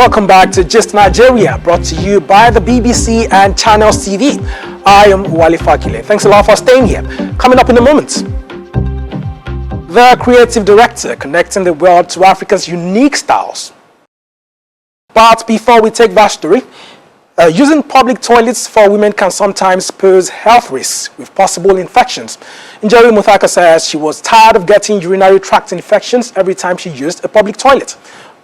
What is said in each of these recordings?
Welcome back to Just Nigeria, brought to you by the BBC and Channels TV. I am Wale Fakile. Thanks a lot for staying here. Coming up in a moment, the creative director connecting the world to Africa's unique styles. But before we take that story, using public toilets for women can sometimes pose health risks with possible infections. Njeri Muthaka says she was tired of getting urinary tract infections every time she used a public toilet.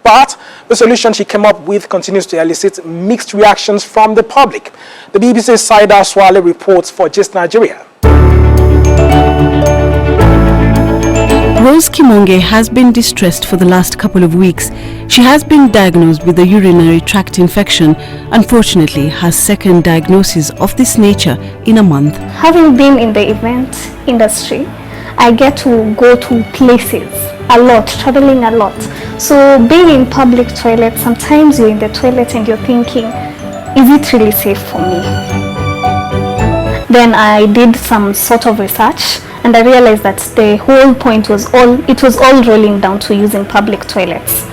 But the solution she came up with continues to elicit mixed reactions from the public. The BBC's Saida Swale reports for Just Nigeria. Rose Kimonge has been distressed for the last couple of weeks. She has been diagnosed with a urinary tract infection. Unfortunately, her second diagnosis of this nature in a month. Having been in the event industry, I get to go to places a lot, traveling a lot. So being in public toilets, sometimes you're in the toilet and you're thinking, is it really safe for me? Then I did some sort of research and I realized that the whole point was all rolling down to using public toilets.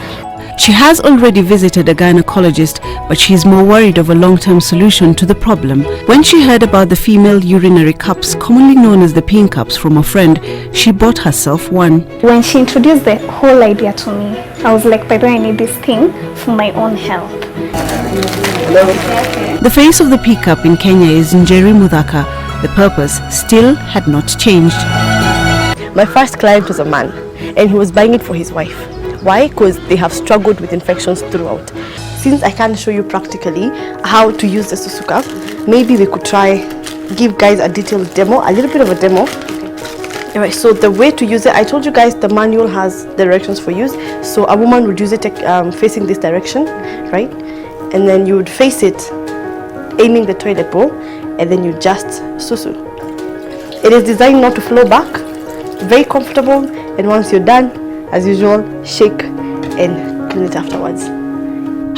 She has already visited a gynecologist, but she is more worried of a long-term solution to the problem. When she heard about the female urinary cups, commonly known as the pink cups, from a friend, she bought herself one. When she introduced the whole idea to me, I was like, by the way, I need this thing for my own health. The face of the pink cup in Kenya is Njeri Muthaka. The purpose still had not changed. My first client was a man, and he was buying it for his wife. Why? Because they have struggled with infections throughout. Since I can't show you practically how to use the Susu cup, maybe we could try give guys a detailed demo, a little bit of a demo. Alright, so the way to use it, I told you guys the manual has directions for use. So a woman would use it facing this direction, right? And then you would face it, aiming the toilet bowl, and then you just Susu. It is designed not to flow back, very comfortable, and once you're done, as usual, shake and clean it afterwards.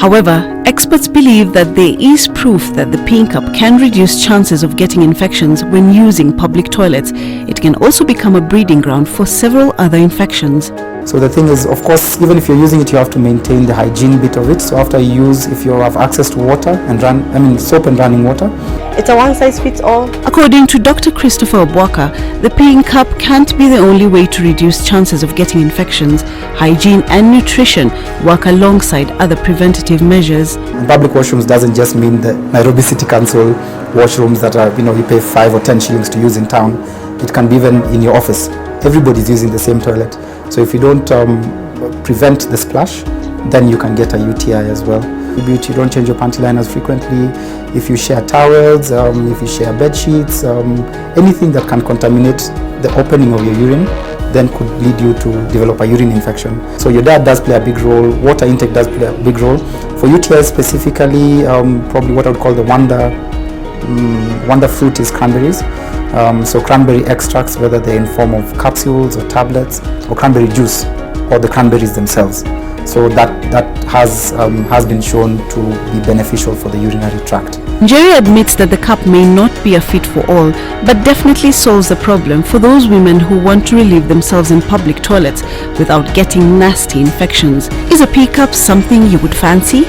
However, experts believe that there is proof that the pink cup can reduce chances of getting infections when using public toilets. It can also become a breeding ground for several other infections. So the thing is, of course, even if you're using it, you have to maintain the hygiene bit of it. So after you use, if you have access to water and soap and running water, it's a one-size-fits-all. According to Dr. Christopher Obwaka, the pink cup can't be the only way to reduce chances of getting infections. Hygiene and nutrition work alongside other preventative measures. Public washrooms doesn't just mean the Nairobi City Council washrooms that are, you pay 5 or 10 shillings to use in town. It can be even in your office. Everybody's using the same toilet. So if you don't prevent the splash, then you can get a UTI as well. You don't change your panty liners frequently. If you share towels, if you share bed sheets, anything that can contaminate the opening of your urine, then could lead you to develop a urine infection. So your diet does play a big role. Water intake does play a big role. For UTIs specifically, probably what I would call the wonder fruit is cranberries. So cranberry extracts, whether they're in form of capsules or tablets, or cranberry juice, or the cranberries themselves. So that has been shown to be beneficial for the urinary tract. Njeri admits that the cup may not be a fit for all, but definitely solves the problem for those women who want to relieve themselves in public toilets without getting nasty infections. Is a pee cup something you would fancy?